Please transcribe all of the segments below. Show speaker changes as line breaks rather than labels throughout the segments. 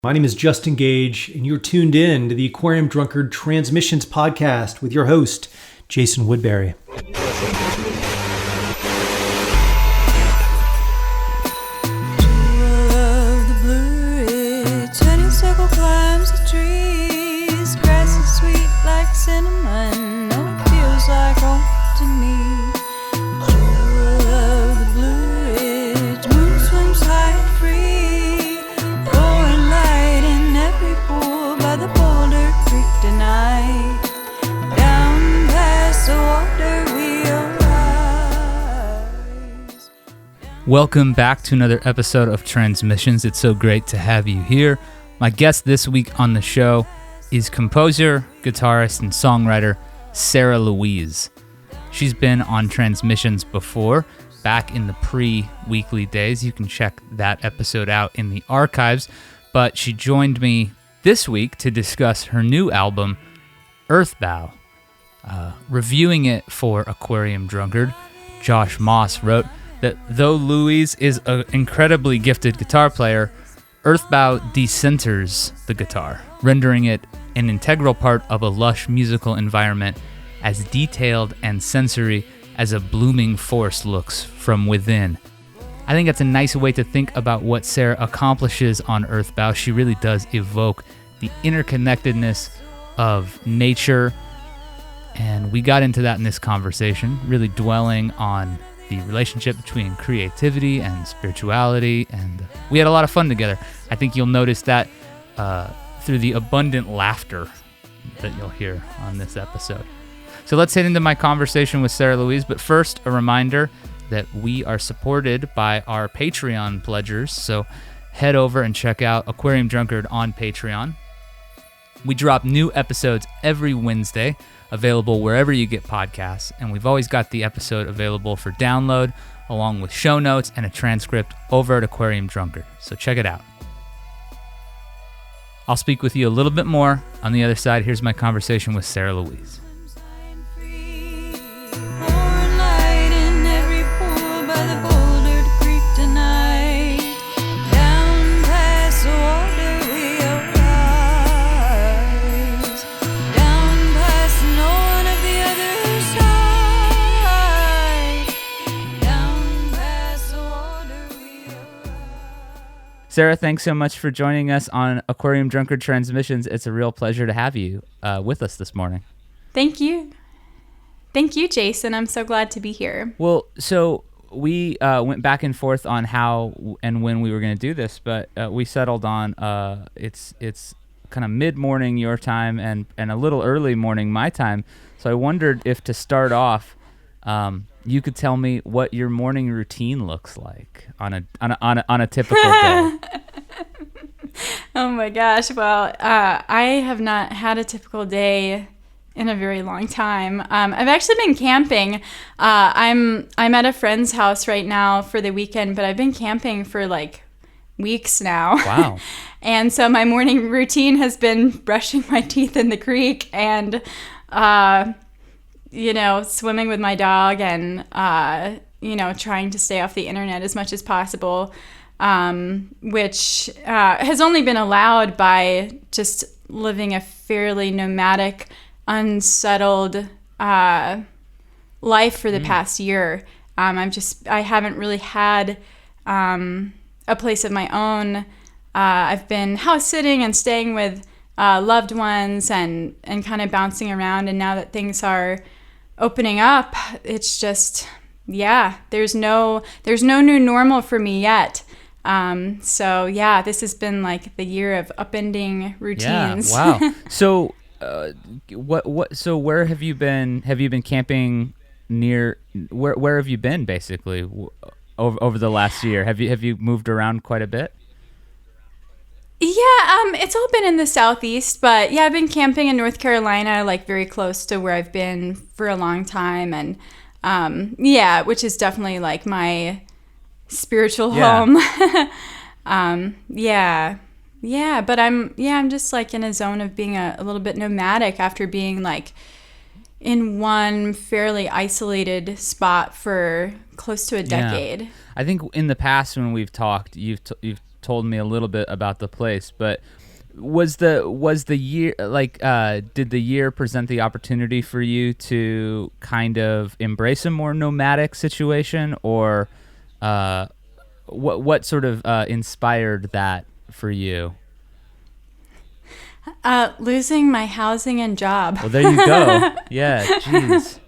My name is Justin Gage, and you're tuned in to the Aquarium Drunkard Transmissions podcast with your host, Jason Woodbury.
Welcome back to another episode of Transmissions. It's so great to have you here. My guest this week on the show is composer, guitarist, and songwriter Sarah Louise. She's been on Transmissions before, back in the pre-weekly days. You can check that episode out in the archives. But she joined me this week to discuss her new album, Earthbow. Reviewing it for Aquarium Drunkard, Josh Moss wrote that though Louise is an incredibly gifted guitar player, Earthbow decenters the guitar, rendering it an integral part of a lush musical environment as detailed and sensory as a blooming forest looks from within. I think that's a nice way to think about what Sarah accomplishes on Earthbow. She really does evoke the interconnectedness of nature, and we got into that in this conversation, really dwelling on the relationship between creativity and spirituality, and we had a lot of fun together. I think you'll notice that through the abundant laughter that you'll hear on this episode. So let's head into my conversation with Sarah Louise, but first, a reminder that we are supported by our Patreon pledgers, so head over and check out Aquarium Drunkard on Patreon. We drop new episodes every Wednesday, available wherever you get podcasts, and we've always got the episode available for download, along with show notes and a transcript over at Aquarium Drunkard, so check it out. I'll speak with you a little bit more on the other side. Here's my conversation with Sarah Louise. Sarah, thanks so much for joining us on Aquarium Drunkard Transmissions. It's a real pleasure to have you with us this morning.
Thank you. Thank you, Jason. I'm so glad to be here.
Well, so we went back and forth on how and when we were going to do this, but we settled on it's kind of mid-morning your time and a little early morning my time. So I wondered if to start off, you could tell me what your morning routine looks like on a typical day.
Oh my gosh! Well, I have not had a typical day in a very long time. I've actually been camping. I'm at a friend's house right now for the weekend, but I've been camping for like weeks now.
Wow!
And so my morning routine has been brushing my teeth in the creek and swimming with my dog and, trying to stay off the internet as much as possible, which has only been allowed by just living a fairly nomadic, unsettled life for the past year. I haven't really had a place of my own. I've been house sitting and staying with loved ones and kind of bouncing around, and now that things are opening up, it's just, there's no new normal for me yet. This has been like the year of upending routines.
Yeah, wow. So, So where have you been? Have you been camping near? Where have you been basically over the last year? Have you moved around quite a bit?
Yeah, it's all been in the southeast, but yeah, I've been camping in North Carolina, like very close to where I've been for a long time, and which is definitely like my spiritual home. But I'm just like in a zone of being a little bit nomadic after being like in one fairly isolated spot for close to a decade.
I think in the past when we've talked, you've told me a little bit about the place, but was the year did the year present the opportunity for you to kind of embrace a more nomadic situation, or what sort of inspired that for you?
Losing my housing and job.
Well, there you go. Yeah, jeez.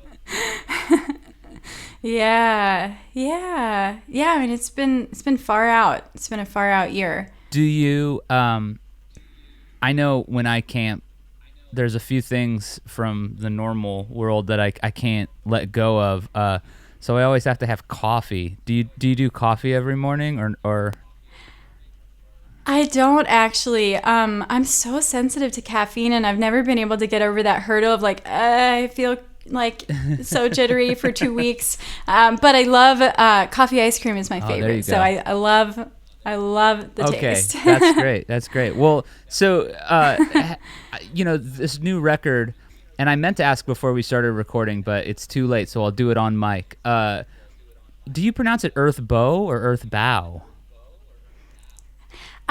Yeah. I mean, it's been far out. It's been a far out year.
Do you? I know when I camp, there's a few things from the normal world that I can't let go of. So I always have to have coffee. Do you do coffee every morning or?
I don't actually. I'm so sensitive to caffeine, and I've never been able to get over that hurdle of like, I feel like so jittery for 2 weeks. But I love coffee ice cream is my favorite.
There you
So
go.
I love the taste.
That's great. That's great. Well, so this new record, and I meant to ask before we started recording, but it's too late, so I'll do it on mic. Do you pronounce it Earth Bow or Earth Bow?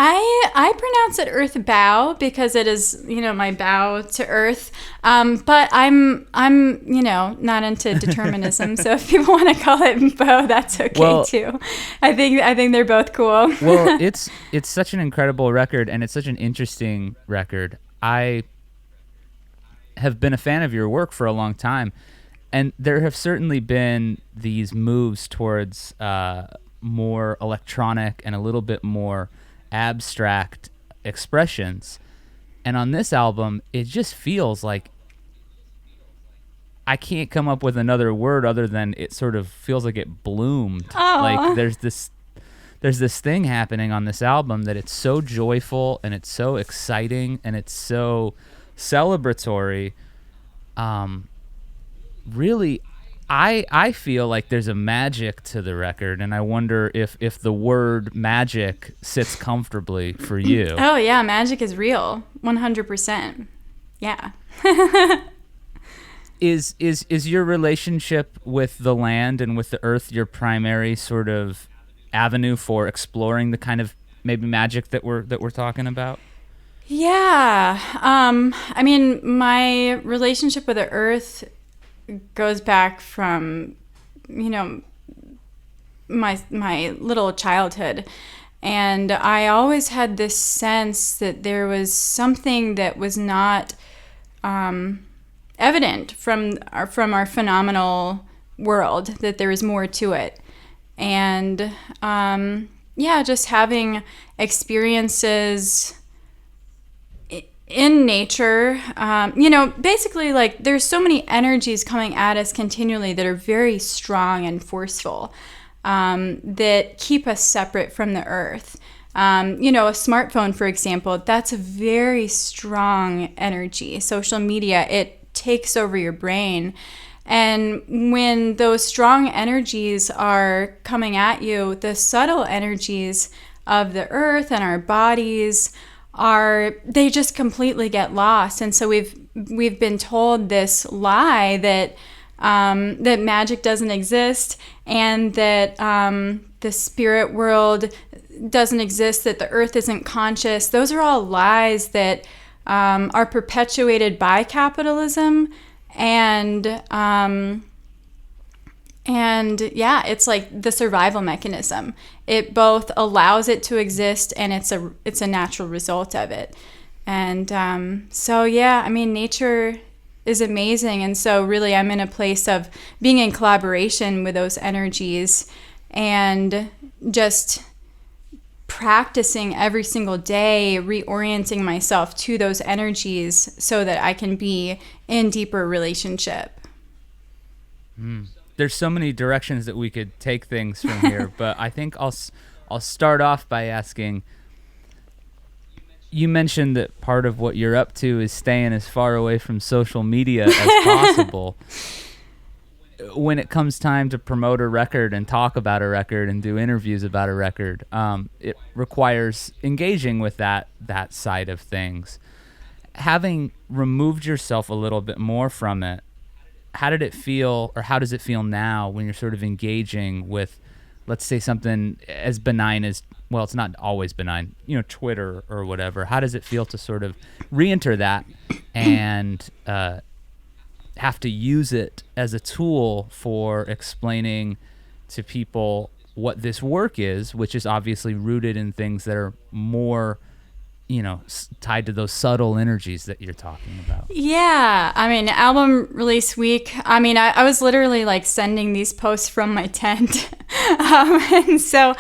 I pronounce it Earth Bow because it is, my bow to Earth. But I'm not into determinism. So if people want to call it Bow, that's okay too. I think they're both cool.
Well, it's such an incredible record, and it's such an interesting record. I have been a fan of your work for a long time, and there have certainly been these moves towards more electronic and a little bit more abstract expressions, and on this album it just feels like I can't come up with another word other than it sort of feels like it bloomed.
Aww.
Like there's this thing happening on this album that it's so joyful and it's so exciting and it's so celebratory. Really, I feel like there's a magic to the record, and I wonder if the word magic sits comfortably for you.
Oh yeah, magic is real, 100%. Yeah.
Is your relationship with the land and with the earth your primary sort of avenue for exploring the kind of maybe magic that we're talking about?
Yeah. I mean, my relationship with the earth goes back from, my little childhood. And I always had this sense that there was something that was not evident from our phenomenal world, that there was more to it. And just having experiences in nature, basically, like, there's so many energies coming at us continually that are very strong and forceful, that keep us separate from the earth. A smartphone, for example, that's a very strong energy. Social media, it takes over your brain. And when those strong energies are coming at you, the subtle energies of the earth and our bodies they just completely get lost. And so we've been told this lie that that magic doesn't exist, and that the spirit world doesn't exist, that the earth isn't conscious. Those are all lies that are perpetuated by capitalism, and it's like the survival mechanism. It both allows it to exist, and it's a natural result of it. And nature is amazing. And so really I'm in a place of being in collaboration with those energies, and just practicing every single day, reorienting myself to those energies so that I can be in deeper relationship.
There's so many directions that we could take things from here, but I think I'll start off by asking, you mentioned that part of what you're up to is staying as far away from social media as possible. When it comes time to promote a record and talk about a record and do interviews about a record, it requires engaging with that side of things. Having removed yourself a little bit more from it, how did it feel, or how does it feel now when you're sort of engaging with let's say something as benign as, well, it's not always benign, Twitter or whatever. How does it feel to sort of re-enter that and have to use it as a tool for explaining to people what this work is, which is obviously rooted in things that are more, tied to those subtle energies that you're talking about?
Yeah. I mean, album release week, I was literally like sending these posts from my tent. And so,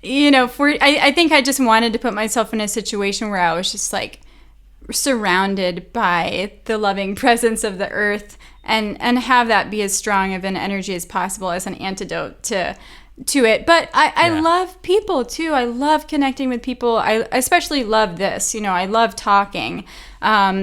I think I just wanted to put myself in a situation where I was just like surrounded by the loving presence of the earth and have that be as strong of an energy as possible as an antidote to it. But I love people too. I love connecting with people. I especially love this. I love talking.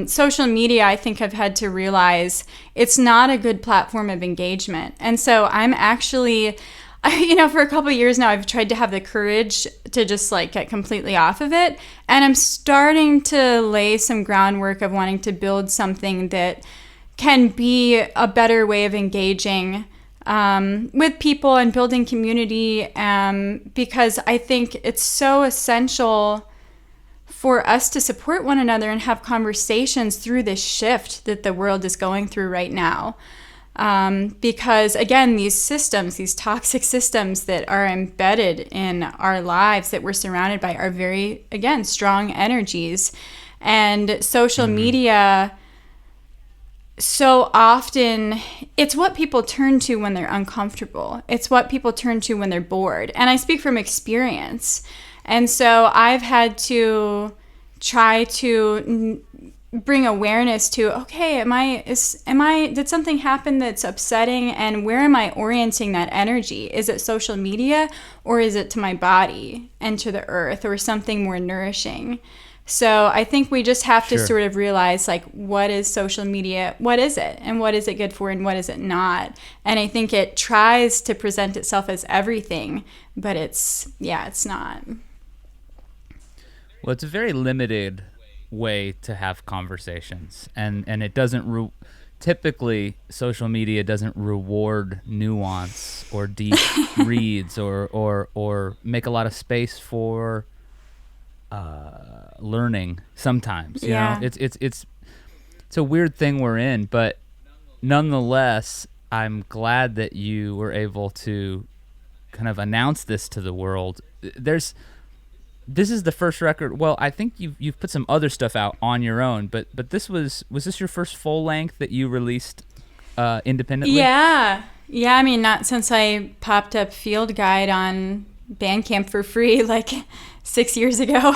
Social media, I think I've had to realize it's not a good platform of engagement. And so I'm actually, for a couple of years now, I've tried to have the courage to just like get completely off of it. And I'm starting to lay some groundwork of wanting to build something that can be a better way of engaging with people and building community, because I think it's so essential for us to support one another and have conversations through this shift that the world is going through right now. Because again, these systems, these toxic systems that are embedded in our lives that we're surrounded by are very, again, strong energies. And social media, so often, it's what people turn to when they're uncomfortable. It's what people turn to when they're bored. And I speak from experience. And so I've had to try to bring awareness to, okay, did something happen that's upsetting, and where am I orienting that energy? Is it social media, or is it to my body and to the earth, or something more nourishing? So I think we just have to sort of realize, like, what is social media? What is it? And what is it good for? And what is it not? And I think it tries to present itself as everything, but it's not.
Well, it's a very limited way to have conversations. And it doesn't, typically social media doesn't reward nuance or deep reads or make a lot of space for learning sometimes. You know, it's a weird thing we're in, but nonetheless, I'm glad that you were able to kind of announce this to the world. This is the first record. Well, I think you've put some other stuff out on your own, but was this your first full length that you released independently? Yeah.
I mean, not since I popped up Field Guide on Bandcamp for free like 6 years ago.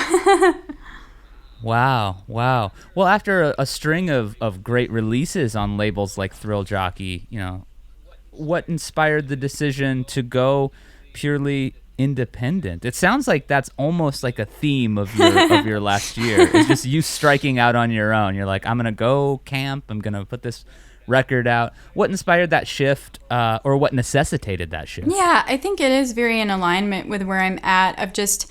Wow. Well, after a string of great releases on labels like Thrill Jockey, what inspired the decision to go purely independent? It sounds like that's almost like a theme of your last year. It's just you striking out on your own. You're like, I'm gonna go camp. I'm gonna put this record out. What inspired that shift, or what necessitated that shift?
Yeah, I think it is very in alignment with where I'm at, of just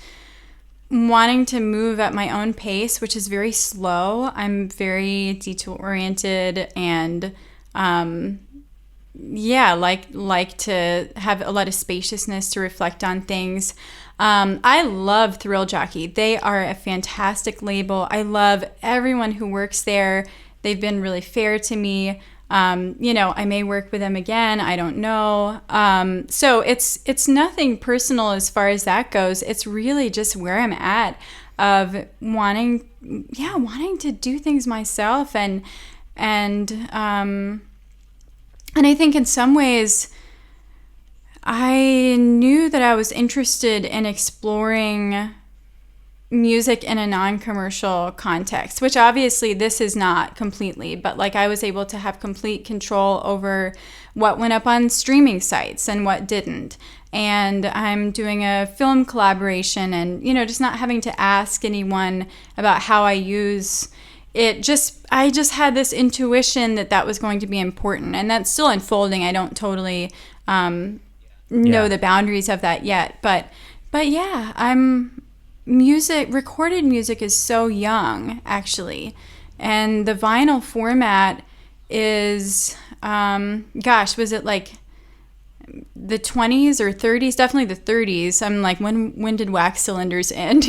wanting to move at my own pace, which is very slow. I'm very detail oriented and like to have a lot of spaciousness to reflect on things. I love Thrill Jockey. They are a fantastic label. I love everyone who works there. They've been really fair to me. I may work with them again. I don't know. So it's nothing personal as far as that goes. It's really just where I'm at, of wanting to do things myself, and I think in some ways I knew that I was interested in exploring music in a non-commercial context, which obviously this is not completely, but like I was able to have complete control over what went up on streaming sites and what didn't. And I'm doing a film collaboration, and just not having to ask anyone about how I use it. I just had this intuition that was going to be important, and that's still unfolding. I don't totally know the boundaries of that yet, but yeah, recorded music is so young, actually. And the vinyl format is, was it like the 20s or 30s, definitely the 30s. I'm like, when did wax cylinders end?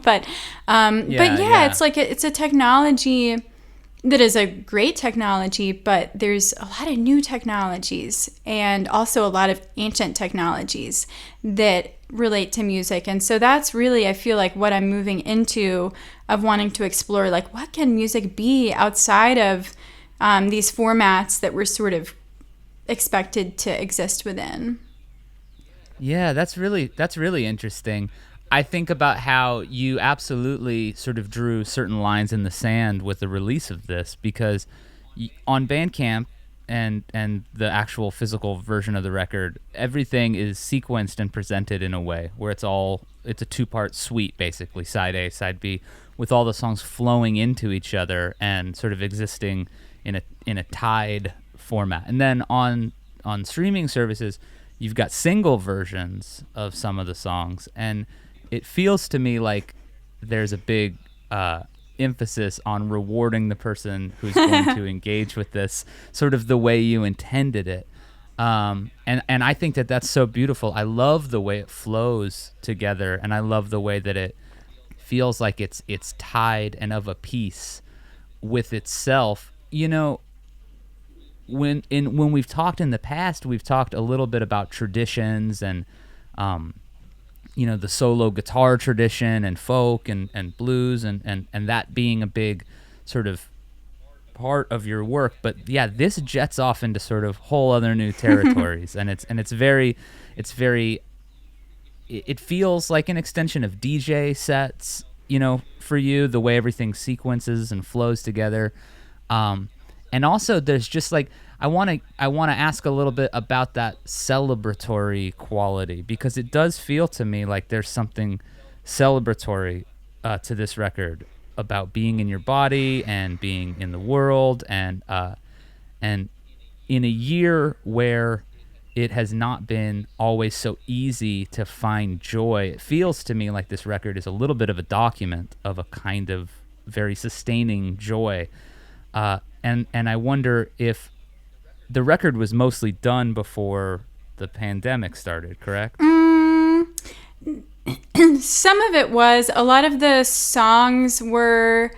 But it's like it's a technology that is a great technology, but there's a lot of new technologies and also a lot of ancient technologies that relate to music. And so that's really, I feel like, what I'm moving into, of wanting to explore, like, what can music be outside of these formats that we're sort of expected to exist within.
Yeah, that's really interesting. I think about how you absolutely sort of drew certain lines in the sand with the release of this, because on Bandcamp and the actual physical version of the record, everything is sequenced and presented in a way where it's a two-part suite, basically, side A, side B, with all the songs flowing into each other and sort of existing in a tied format. And then on streaming services, you've got single versions of some of the songs, and it feels to me like there's a big emphasis on rewarding the person who's going to engage with this sort of the way you intended it. And I think that that's so beautiful. I love the way it flows together, and I love the way that it feels like it's tied and of a piece with itself. When we've talked in the past, we've talked a little bit about traditions and the solo guitar tradition and folk and blues and that being a big sort of part of your work. But yeah, this jets off into sort of whole other new territories, and it feels like an extension of DJ sets, for you, the way everything sequences and flows together. And also there's just like, I want to ask a little bit about that celebratory quality, because it does feel to me like there's something celebratory to this record about being in your body and being in the world, and in a year where it has not been always so easy to find joy. It feels to me like this record is a little bit of a document of a kind of very sustaining joy. And I wonder if the record was mostly done before the pandemic started, correct?
Some of it was. A lot of the songs were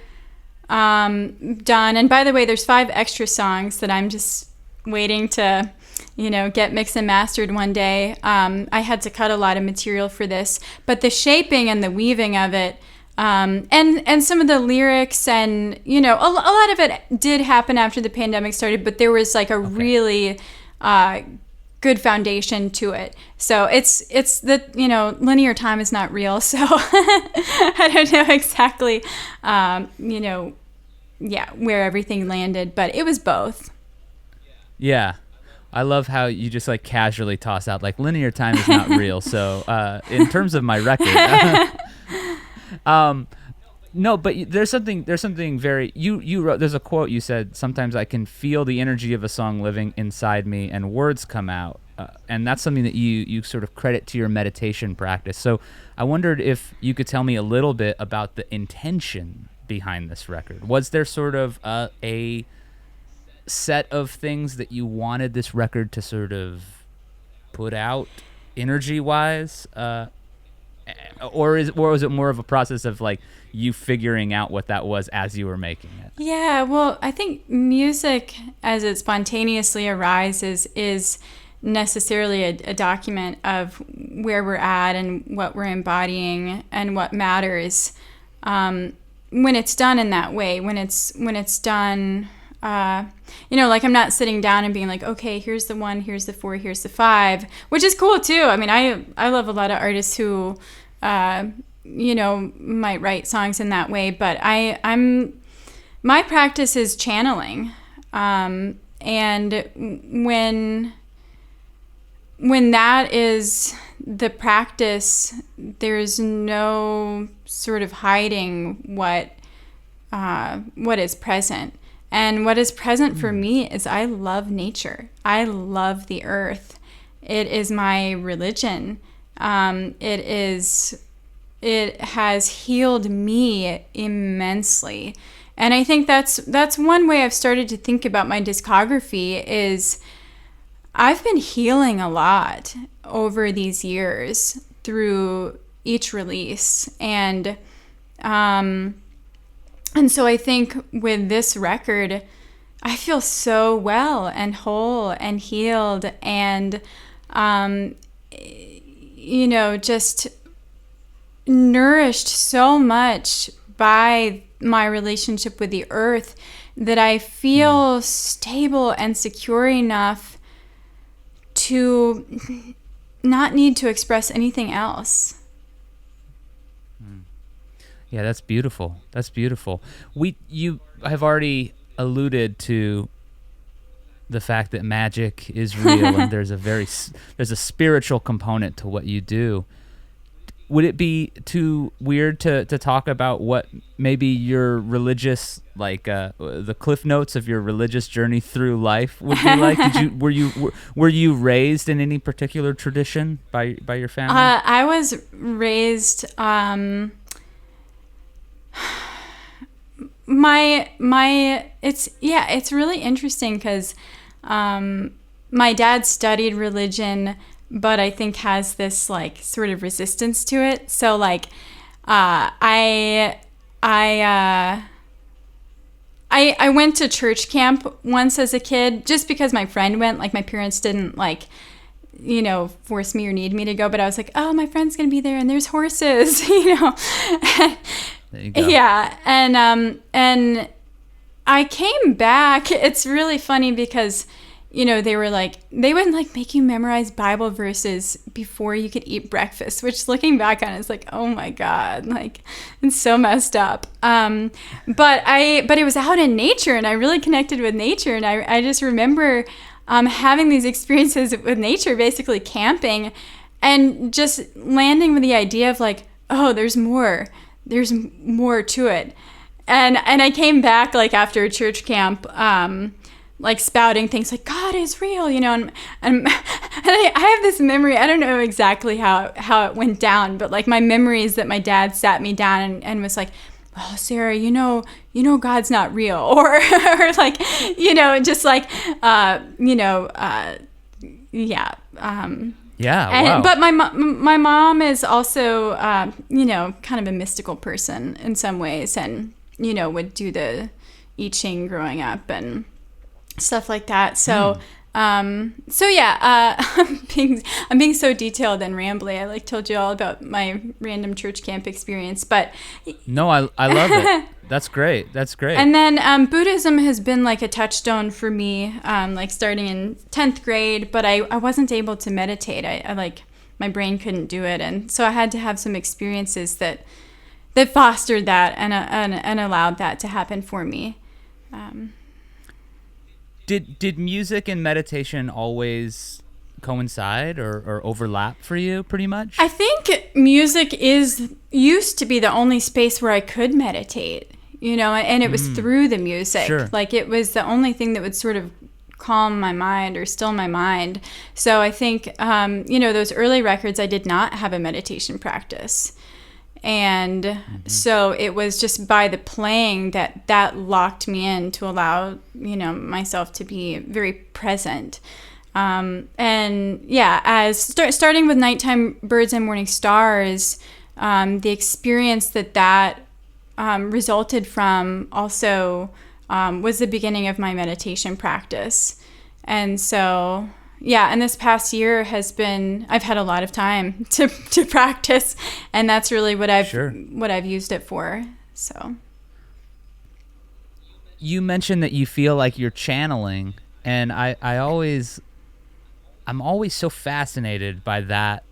done. And by the way, there's 5 extra songs that I'm just waiting to, get mixed and mastered one day. I had to cut a lot of material for this, but the shaping and the weaving of it, and some of the lyrics and, a lot of it did happen after the pandemic started, but there was like a really good foundation to it. So it's the, linear time is not real. So I don't know exactly, where everything landed, but it was both. Yeah.
I love how you just like casually toss out like linear time is not real. So in terms of my record, no, but there's something very, you wrote, there's a quote you said, sometimes I can feel the energy of a song living inside me and words come out. And that's something that you sort of credit to your meditation practice. So I wondered if you could tell me a little bit about the intention behind this record. Was there sort of a set of things that you wanted this record to sort of put out energy-wise? Or was it more of a process of like you figuring out what that was as you were making it?
Yeah, well, I think music as it spontaneously arises is necessarily a document of where we're at and what we're embodying and what matters. When it's done in that way, when it's done, like I'm not sitting down and being like, okay, here's the 1, here's the 4, here's the 5, which is cool too. I mean, I love a lot of artists who, might write songs in that way, but my practice is channeling. And when that is the practice, there's no sort of hiding what is present. And what is present for me is I love nature. I love the earth. It is my religion. It has healed me immensely. And I think that's one way I've started to think about my discography is I've been healing a lot over these years through each release, and so I think with this record, I feel so well and whole and healed, and just nourished so much by my relationship with the earth that I feel stable and secure enough to not need to express anything else.
Yeah, that's beautiful. That's beautiful. You have already alluded to the fact that magic is real and there's a spiritual component to what you do. Would it be too weird to talk about what maybe your religious, like the cliff notes of your religious journey through life would be like? Were you raised in any particular tradition by your family?
I was raised. It's really interesting because my dad studied religion, but I think has this like sort of resistance to it. So like I went to church camp once as a kid just because my friend went. Like my parents didn't like, force me or need me to go, but I was like, oh, my friend's gonna be there and there's horses,
There you go.
Yeah, and I came back. It's really funny because, they would make you memorize Bible verses before you could eat breakfast, which looking back on it is like, oh my God, like it's so messed up. But it was out in nature and I really connected with nature. And I just remember having these experiences with nature, basically camping, and just landing with the idea of like, oh, there's more to it. And I came back like after a church camp, like spouting things like God is real, and I have this memory. I don't know exactly how it went down, but like my memory is that my dad sat me down and was like, oh, Sarah, God's not real, or like, just like, yeah.
Yeah, wow.
But my mom is also, kind of a mystical person in some ways, and would do the I Ching growing up and stuff like that. So, I'm being so detailed and rambly. I like told you all about my random church camp experience, but
no, I love it. That's great.
And then Buddhism has been like a touchstone for me, like starting in 10th grade, but I wasn't able to meditate. I like, my brain couldn't do it. And so I had to have some experiences that fostered that and allowed that to happen for me.
Did music and meditation always coincide or overlap for you pretty much?
I think music used to be the only space where I could meditate, and it was through the music.
Sure.
Like it was the only thing that would sort of calm my mind or still my mind. So I think, those early records, I did not have a meditation practice. And so it was just by the playing that locked me in to allow, myself to be very present. And yeah, as starting with Nighttime Birds and Morning Stars, the experience that resulted from also was the beginning of my meditation practice. And so, yeah, and this past year I've had a lot of time to practice, and that's really what I've used it for. So
you mentioned that you feel like you're channeling, and I'm always so fascinated by that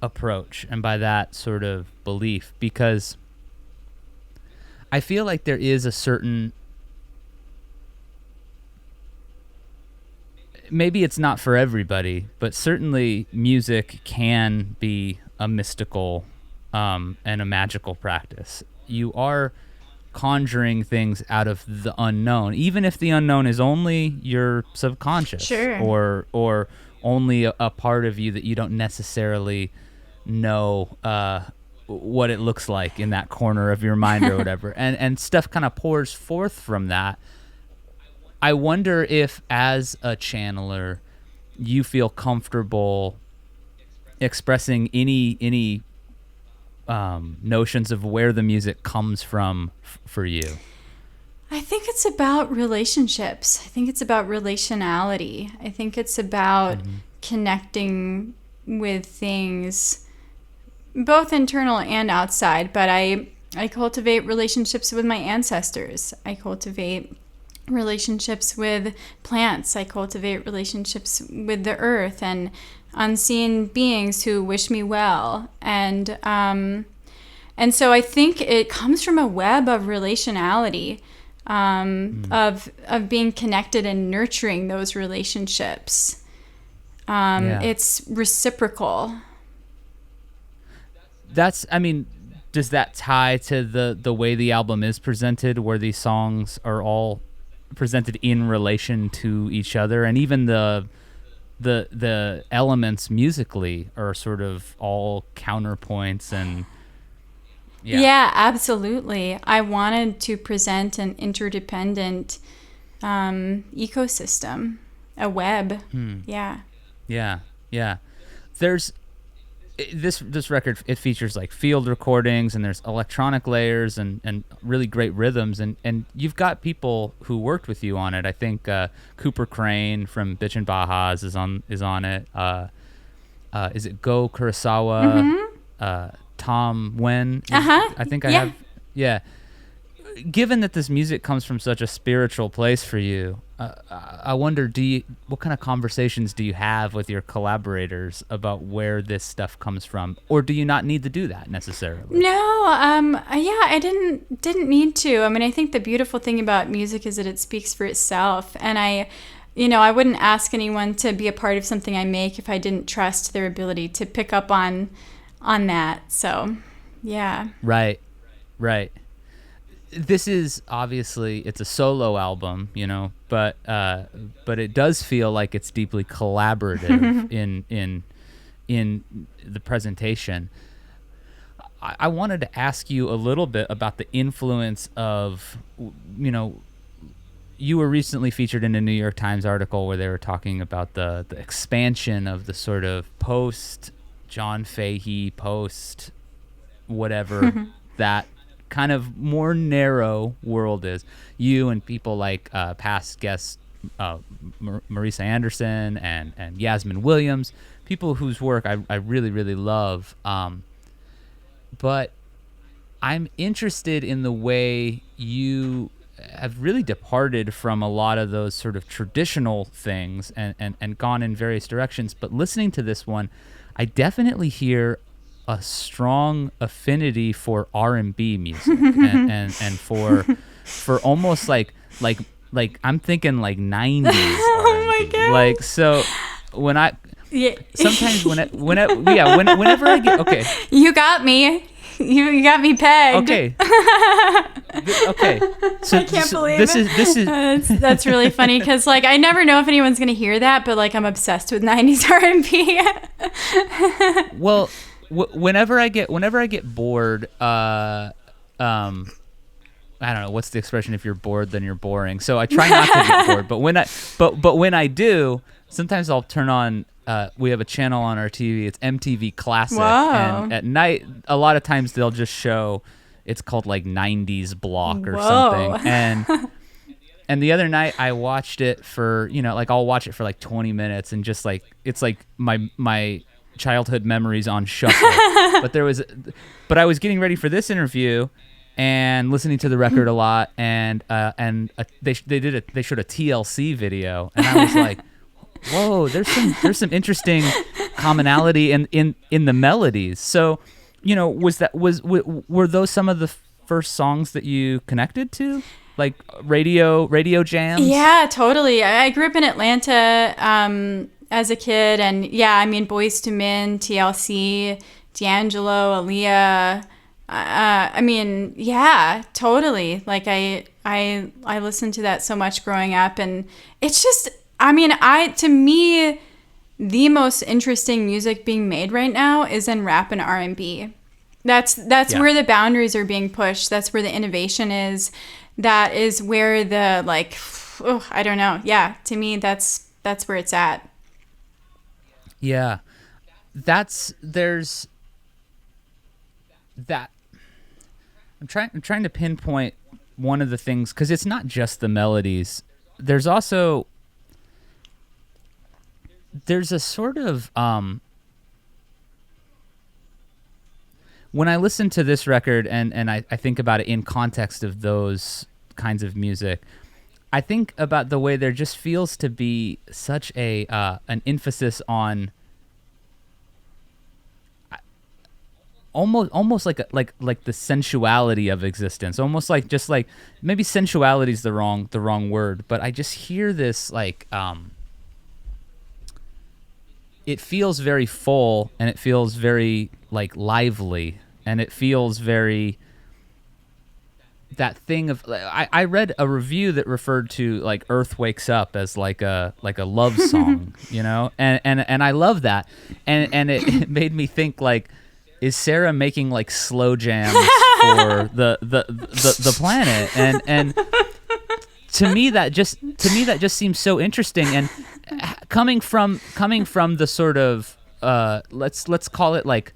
approach and by that sort of belief, because I feel like there is a certain, maybe it's not for everybody, but certainly music can be a mystical and a magical practice. You are conjuring things out of the unknown, even if the unknown is only your subconscious.
Sure.
or only a part of you that you don't necessarily know what it looks like in that corner of your mind or whatever. And stuff kind of pours forth from that. I wonder if, as a channeler, you feel comfortable expressing any notions of where the music comes from for you?
I think it's about relationships. I think it's about relationality. I think it's about connecting with things, both internal and outside. But I cultivate relationships with my ancestors. I cultivate relationships with plants. I cultivate relationships with the earth and unseen beings who wish me well. And so I think it comes from a web of relationality, of being connected and nurturing those relationships. It's reciprocal.
Does that tie to the way the album is presented, where these songs are all presented in relation to each other, and even the elements musically are sort of all counterpoints and
yeah, absolutely. I wanted to present an interdependent ecosystem, a web. Yeah.
There's this record, it features like field recordings, and there's electronic layers and really great rhythms, and you've got people who worked with you on it. I think Cooper Crane from Bitchin' Bajas is on it. Is it Go Kurosawa? Tom Wen? I think I have. Yeah. Given that this music comes from such a spiritual place for you, I wonder, what kind of conversations do you have with your collaborators about where this stuff comes from, or do you not need to do that necessarily?
No, I didn't need to. I mean, I think the beautiful thing about music is that it speaks for itself, and I wouldn't ask anyone to be a part of something I make if I didn't trust their ability to pick up on that. So, yeah. Right.
This is obviously, it's a solo album, but it does feel like it's deeply collaborative in the presentation. I wanted to ask you a little bit about the influence of, you were recently featured in a New York Times article where they were talking about the expansion of the sort of post John Fahey, post whatever that kind of more narrow world is. You and people like past guests Marisa Anderson and Yasmin Williams, people whose work I really, really love. But I'm interested in the way you have really departed from a lot of those sort of traditional things and gone in various directions. But listening to this one, I definitely hear a strong affinity for R&B music and for almost like I'm thinking like 90s R&B.
Oh my God.
Like, so when I sometimes whenever I get
you got me. You got me pegged.
Okay. So
I can't believe
this
it.
is
that's really funny because like I never know if anyone's gonna hear that, but like I'm obsessed with 90s R&B.
Well, whenever I get bored, I don't know what's the expression. If you're bored, then you're boring. So I try not to get bored. But when I do, sometimes I'll turn on. We have a channel on our TV. It's MTV Classic.
Whoa.
And at night, a lot of times they'll just show. It's called like 90s block or
Whoa.
something. And the other night I watched it for like I'll watch it for like 20 minutes and just like it's like my childhood memories on shuffle. But I was getting ready for this interview and listening to the record a lot, and they showed a TLC video, and I was like, whoa, there's some interesting commonality in the melodies. So, were those some of the first songs that you connected to, like radio jams?
Yeah, totally. I grew up in Atlanta as a kid, and yeah, I mean, Boyz II Men, TLC, D'Angelo, Aaliyah. I mean, yeah, totally. Like I listened to that so much growing up, and it's just, I mean, to me, the most interesting music being made right now is in rap and R&B. That's where the boundaries are being pushed. That's where the innovation is. That is where the I don't know. Yeah, to me, that's where it's at.
Yeah. There's that. I'm trying to pinpoint one of the things, because it's not just the melodies. There's also there's a sort of when I listen to this record and I think about it in context of those kinds of music, I think about the way there just feels to be such a an emphasis on almost like the sensuality of existence, almost like just like maybe sensuality is the wrong word, but I just hear this like it feels very full, and it feels very like lively, and it feels very that thing of I read a review that referred to like Earth Wakes Up as like a love song, you know, and I love that, and it made me think like, is Sarah making like slow jams for the planet? And to me that just seems so interesting. And coming from the sort of let's call it like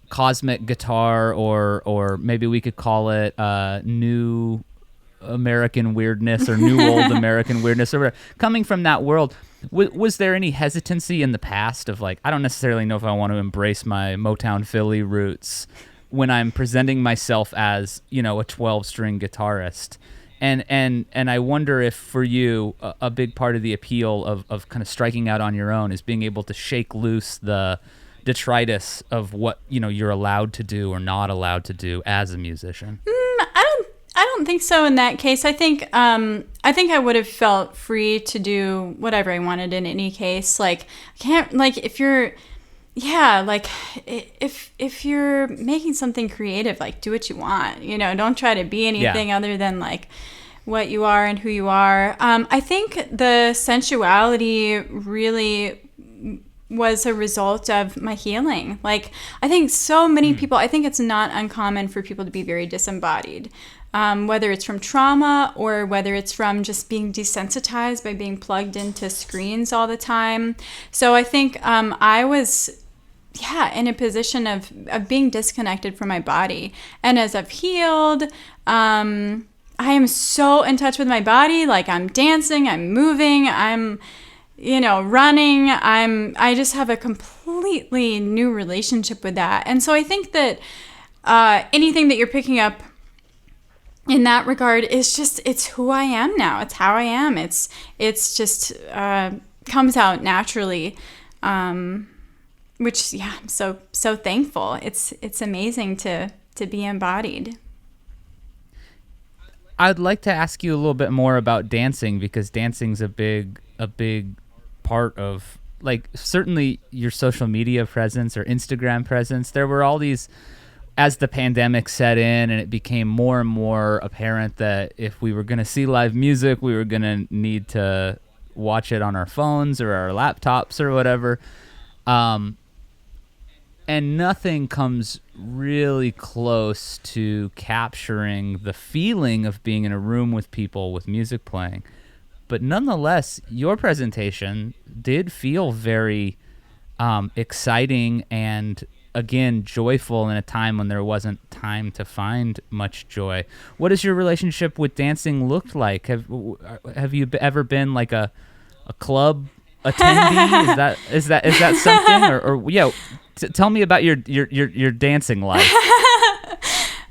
cosmic guitar, or maybe we could call it new American weirdness, or new old American weirdness, or whatever. Coming from that world, was there any hesitancy in the past of like, I don't necessarily know if I want to embrace my Motown Philly roots when I'm presenting myself as, you know, a 12-string guitarist? And I wonder if for you a big part of the appeal of kind of striking out on your own is being able to shake loose the detritus of what, you know, you're allowed to do or not allowed to do as a musician.
I don't think so in that case. I think I would have felt free to do whatever I wanted in any case. Like, I can't, like, if you're making something creative, like, do what you want, you know, don't try to be anything other than like what you are and who you are. I think the sensuality really was a result of my healing. Like, I think so many people, I think it's not uncommon for people to be very disembodied. Whether it's from trauma or whether it's from just being desensitized by being plugged into screens all the time. So I think I was, in a position of being disconnected from my body. And as I've healed, I am so in touch with my body. Like, I'm dancing, I'm moving, I'm, you know, running. I just have a completely new relationship with that. And so I think that anything that you're picking up in that regard is just, it's who I am now. It's how I am. It's just comes out naturally, which, I'm so thankful. It's amazing to be embodied.
I'd like to ask you a little bit more about dancing, because dancing's a big part of, like, certainly your social media presence or Instagram presence. There were all these, as the pandemic set in and it became more and more apparent that if we were going to see live music, we were going to need to watch it on our phones or our laptops or whatever. And nothing comes really close to capturing the feeling of being in a room with people with music playing. But nonetheless, your presentation did feel very exciting and, again, joyful in a time when there wasn't time to find much joy. What has your relationship with dancing looked like? Have you ever been like a club attendee? Is that something? Or tell me about your dancing life.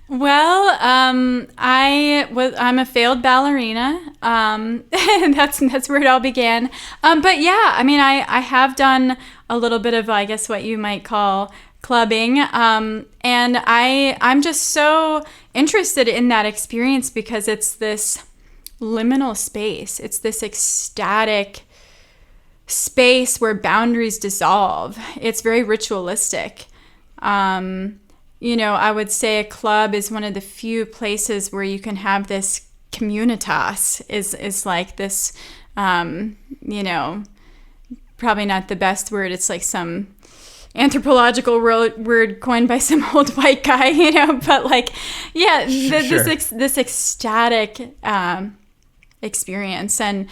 Well, I'm a failed ballerina. That's where it all began. But yeah, I mean, I have done a little bit of, I guess, what you might call clubbing. And I'm just so interested in that experience because it's this liminal space. It's this ecstatic space where boundaries dissolve. It's very ritualistic. You know, I would say a club is one of the few places where you can have this communitas, is like this, you know, probably not the best word. It's like some anthropological word coined by some old white guy, you know, but like, yeah,
Sure.
this ecstatic experience. And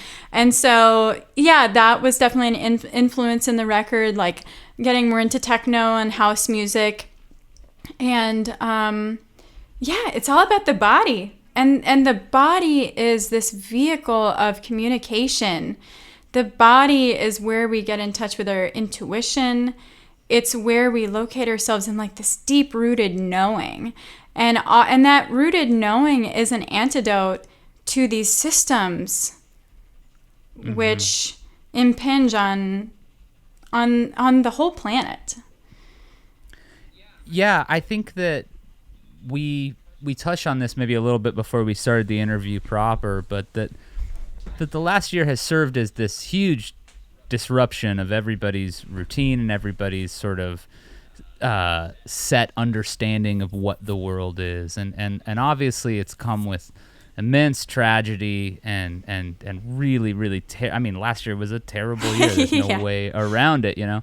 so, yeah, that was definitely an influence in the record, like getting more into techno and house music. And yeah, it's all about the body. And the body is this vehicle of communication. The body is where we get in touch with our intuition. It's where we locate ourselves in like this deep-rooted knowing. And that rooted knowing is an antidote to these systems which impinge on the whole planet.
Yeah, I think that we touched on this maybe a little bit before we started the interview proper, but that the last year has served as this huge disruption of everybody's routine and everybody's sort of set understanding of what the world is, and obviously it's come with immense tragedy and really I mean, last year was a terrible year. There's no way around it, you know.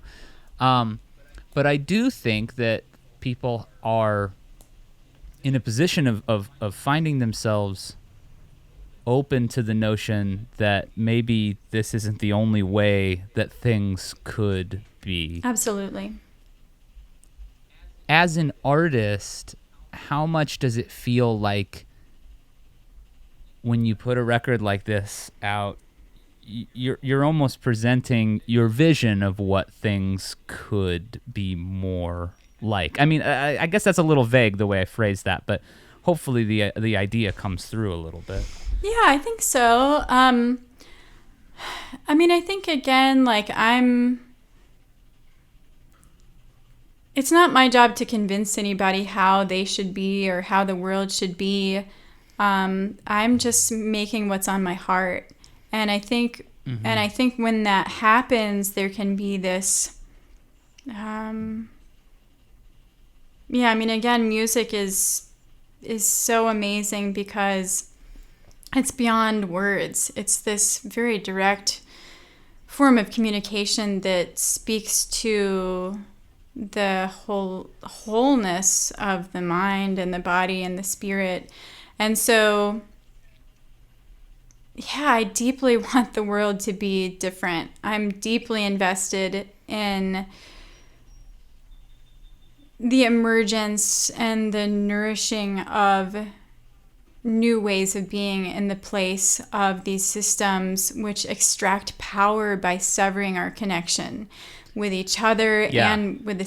But I do think that people are in a position of finding themselves open to the notion that maybe this isn't the only way that things could be.
Absolutely.
As an artist, how much does it feel like when you put a record like this out, you're almost presenting your vision of what things could be more like? I mean, I guess that's a little vague the way I phrased that, but hopefully the idea comes through a little bit.
Yeah, I think so. I mean, I think again, like it's not my job to convince anybody how they should be or how the world should be. I'm just making what's on my heart. And I think when that happens, there can be this, yeah, I mean, again, music is so amazing because it's beyond words. It's this very direct form of communication that speaks to the wholeness of the mind and the body and the spirit. And so, yeah, I deeply want the world to be different. I'm deeply invested in the emergence and the nourishing of new ways of being in the place of these systems which extract power by severing our connection with each other and with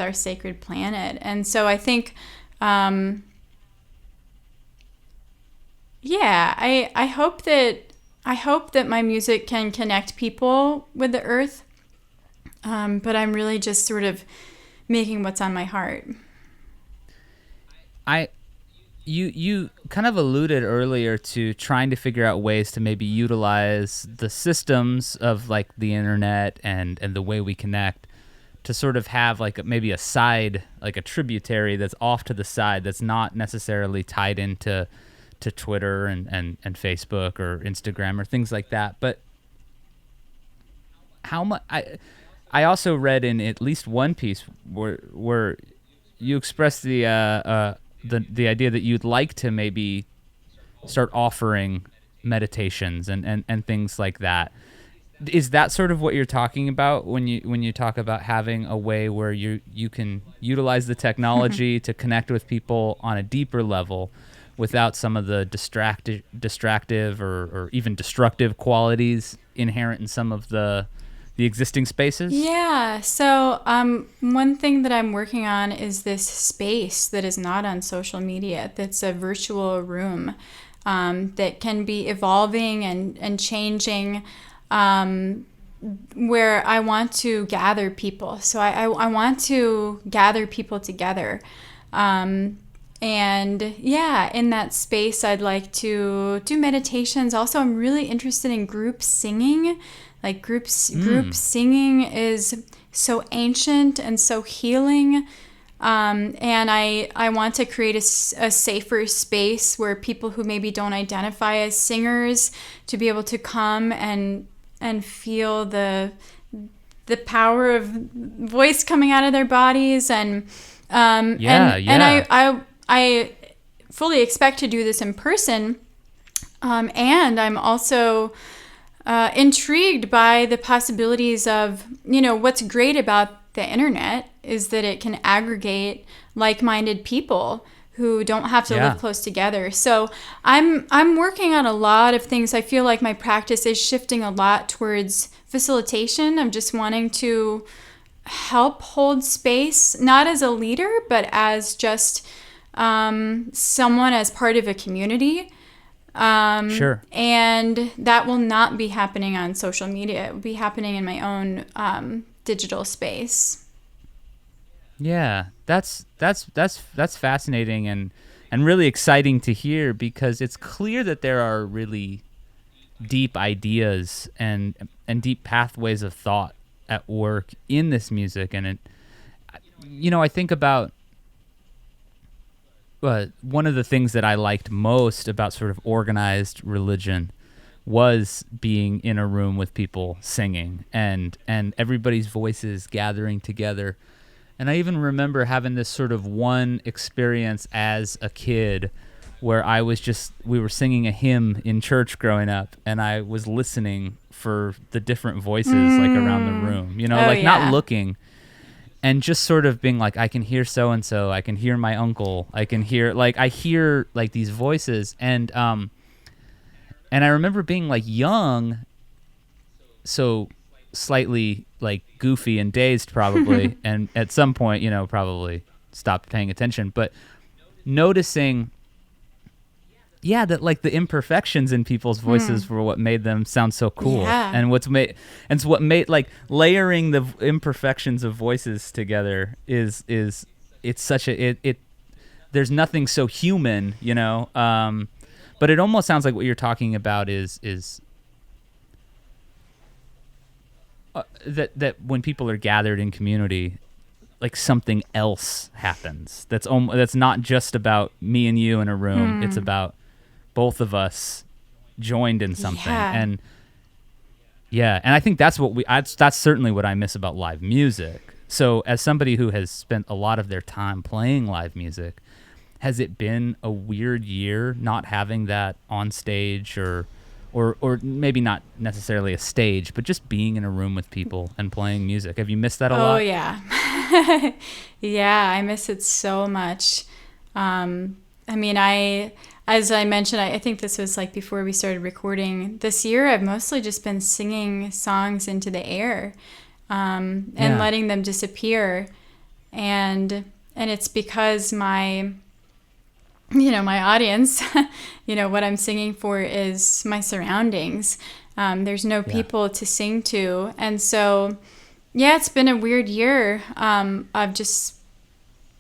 our sacred planet. And so I think I hope that my music can connect people with the earth, but I'm really just sort of making what's on my heart.
You kind of alluded earlier to trying to figure out ways to maybe utilize the systems of like the internet and the way we connect to sort of have like maybe a side, like a tributary that's off to the side that's not necessarily tied into Twitter and Facebook or Instagram or things like that. But how much I also read in at least one piece where you expressed the idea that you'd like to maybe start offering meditations and things like that. Is that sort of what you're talking about when you talk about having a way where you can utilize the technology to connect with people on a deeper level without some of the distractive or even destructive qualities inherent in some of the existing spaces?
Yeah. So one thing that I'm working on is this space that is not on social media, that's a virtual room that can be evolving and changing, where I want to gather people. So I want to gather people together. And yeah, in that space, I'd like to do meditations. Also, I'm really interested in group singing. Like group singing is so ancient and so healing. And I want to create a safer space where people who maybe don't identify as singers to be able to come and feel the power of voice coming out of their bodies. And I fully expect to do this in person. And I'm also intrigued by the possibilities of, what's great about the internet is that it can aggregate like-minded people who don't have to live close together. So I'm working on a lot of things. I feel like my practice is shifting a lot towards facilitation. I'm just wanting to help hold space, not as a leader, but as just someone as part of a community.
Sure.
And that will not be happening on social media. It will be happening in my own digital space.
Yeah, that's fascinating and really exciting to hear, because it's clear that there are really deep ideas and deep pathways of thought at work in this music. And I think about one of the things that I liked most about sort of organized religion was being in a room with people singing and everybody's voices gathering together. And I even remember having this sort of one experience as a kid where we were singing a hymn in church growing up, and I was listening for the different voices like around the room, not looking, and just sort of being like, I can hear so-and-so, I can hear my uncle, I hear like these voices. And I remember being like young, so slightly like goofy and dazed probably, and at some point, probably stopped paying attention, but noticing, that like the imperfections in people's voices were what made them sound so cool. And what made like layering the imperfections of voices together is it's such there's nothing so human, but it almost sounds like what you're talking about is that when people are gathered in community, like something else happens. That's not just about me and you in a room. It's about both of us joined in something. And I think that's that's certainly what I miss about live music. So as somebody who has spent a lot of their time playing live music, has it been a weird year not having that on stage, or maybe not necessarily a stage, but just being in a room with people and playing music? Have you missed that a lot?
Oh, yeah. Yeah, I miss it so much. As I mentioned, I think this was like before we started recording. This year, I've mostly just been singing songs into the air and letting them disappear. And it's because my audience, what I'm singing for is my surroundings. There's no people to sing to. And so, it's been a weird year of just,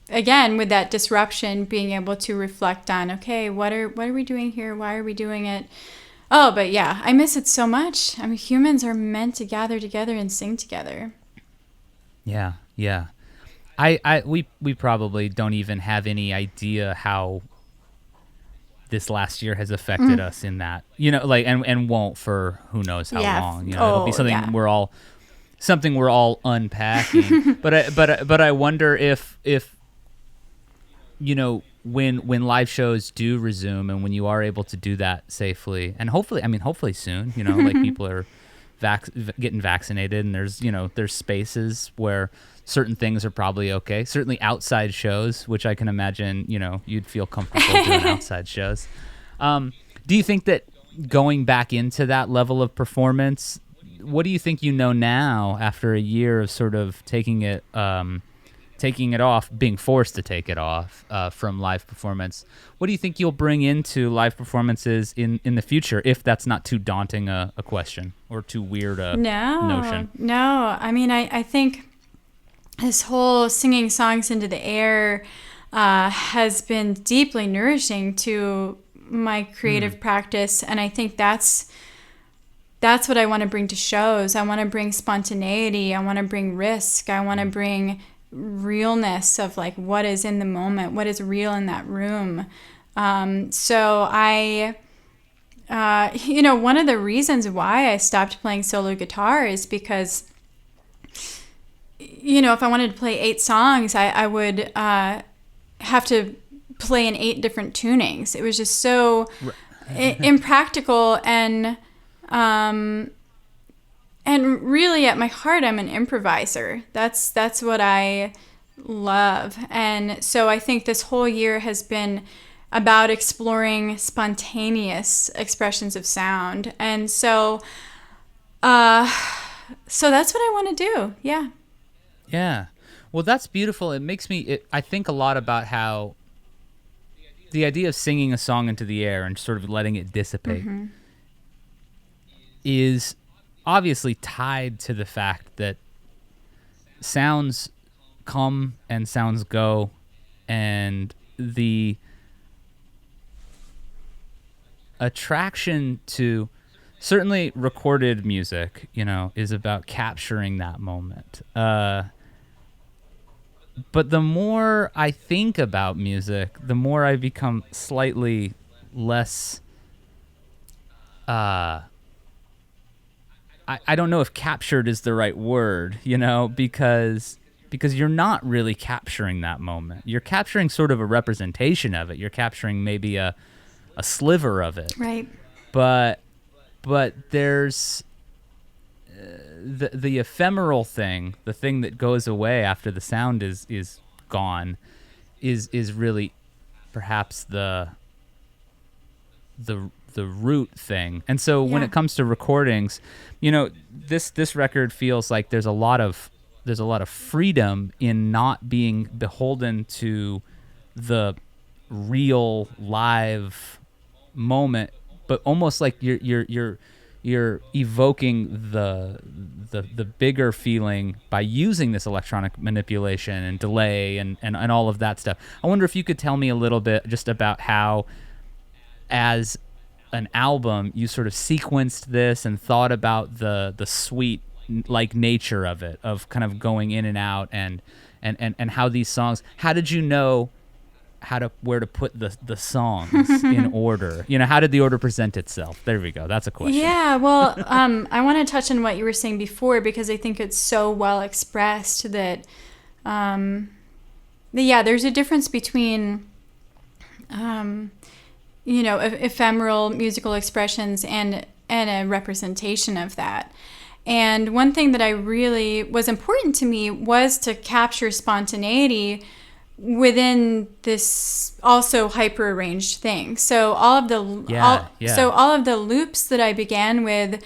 again, with that disruption, being able to reflect on, okay, what are we doing here? Why are we doing it? Oh, but I miss it so much. I mean, humans are meant to gather together and sing together.
Yeah. We probably don't even have any idea how this last year has affected us in that, and won't for who knows how long. It'll be something we're all unpacking. but I wonder if when live shows do resume, and when you are able to do that safely, and hopefully soon, like people are getting vaccinated, and there's spaces where certain things are probably okay. Certainly outside shows, which I can imagine, you'd feel comfortable doing outside shows. Do you think that going back into that level of performance, what do you think now after a year of sort of taking it off, being forced to take it off from live performance? What do you think you'll bring into live performances in the future, if that's not too daunting a question or too weird a notion?
No. I mean, I think this whole singing songs into the air has been deeply nourishing to my creative practice. And I think that's what I want to bring to shows. I want to bring spontaneity. I want to bring risk. I want to bring realness of like what is in the moment, what is real in that room. So I, one of the reasons why I stopped playing solo guitar is because, if I wanted to play 8 songs, I would have to play in 8 different tunings. It was just so impractical, and really at my heart, I'm an improviser. That's what I love. And so I think this whole year has been about exploring spontaneous expressions of sound. And so so that's what I want to do. Yeah.
Yeah. Well, that's beautiful. It makes me, I think a lot about how the idea of singing a song into the air and sort of letting it dissipate is obviously tied to the fact that sounds come and sounds go, and the attraction to certainly recorded music, is about capturing that moment. But the more I think about music, the more I become slightly less I don't know if captured is the right word, because you're not really capturing that moment. You're capturing sort of a representation of it. You're capturing maybe a sliver of it.
Right.
But there's the ephemeral thing, the thing that goes away after the sound is gone, is really perhaps the root thing. And so when it comes to recordings, this record feels like there's a lot of freedom in not being beholden to the real live moment, but almost like you're evoking the bigger feeling by using this electronic manipulation and delay and all of that stuff. I wonder if you could tell me a little bit just about how, as an album, you sort of sequenced this and thought about the suite like nature of it, of kind of going in and out, and how these songs, how did you know where to put the songs in order? How did the order present itself? There we go. That's a question.
Yeah, well, I want to touch on what you were saying before, because I think it's so well expressed that there's a difference between ephemeral musical expressions and a representation of that. And one thing that I really was important to me was to capture spontaneity within this also hyper arranged thing. So all of the loops that I began with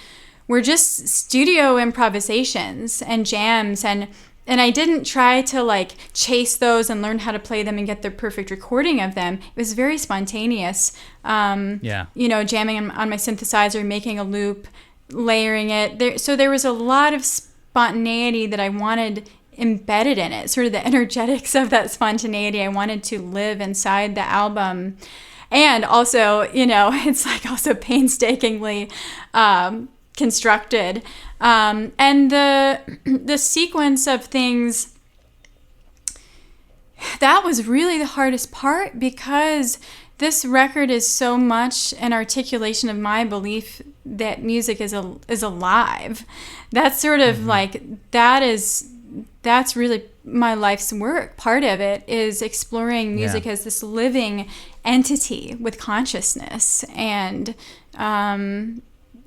were just studio improvisations and jams, and I didn't try to chase those and learn how to play them and get the perfect recording of them. It was very spontaneous. Jamming on my synthesizer, making a loop, layering it. So there was a lot of spontaneity that I wanted embedded in it, sort of the energetics of that spontaneity I wanted to live inside the album. And also, it's also painstakingly constructed. And the sequence of things, that was really the hardest part, because this record is so much an articulation of my belief that music is alive. That's sort of that's really my life's work. Part of it is exploring music as this living entity with consciousness, and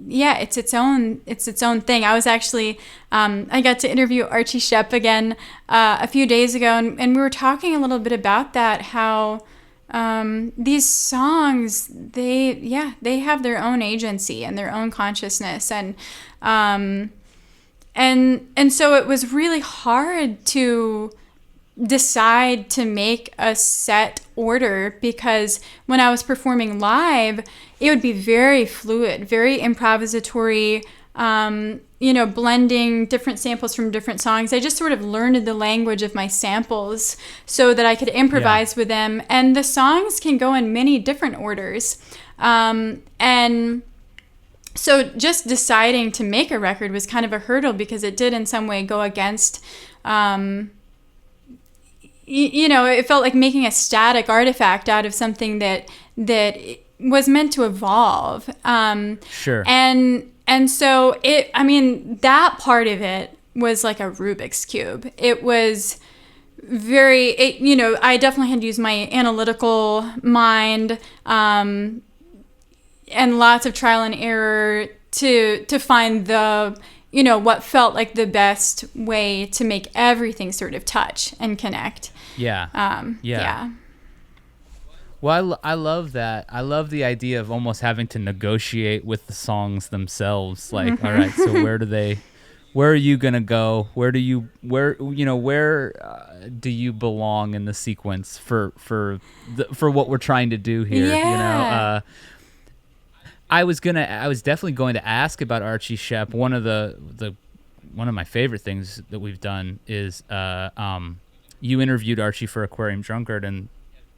it's its own thing. I was actually I got to interview Archie Shepp again a few days ago, and we were talking a little bit about that, how these songs, they have their own agency and their own consciousness, and so it was really hard to decide to make a set order, because when I was performing live, it would be very fluid, very improvisatory, blending different samples from different songs. I just sort of learned the language of my samples so that I could improvise with them. And the songs can go in many different orders. And so just deciding to make a record was kind of a hurdle, because it did in some way go against, it felt like making a static artifact out of something that was meant to evolve.
Sure.
And so that part of it was like a Rubik's Cube. It was I definitely had to use my analytical mind. lots of trial and error to find the, what felt like the best way to make everything sort of touch and connect.
Yeah. Well, I love that. I love the idea of almost having to negotiate with the songs themselves. Like, all right, so where are you gonna go? Where do you belong in the sequence for what we're trying to do here?
Yeah.
I was definitely going to ask about Archie Shepp. One of my favorite things that we've done is you interviewed Archie for Aquarium Drunkard and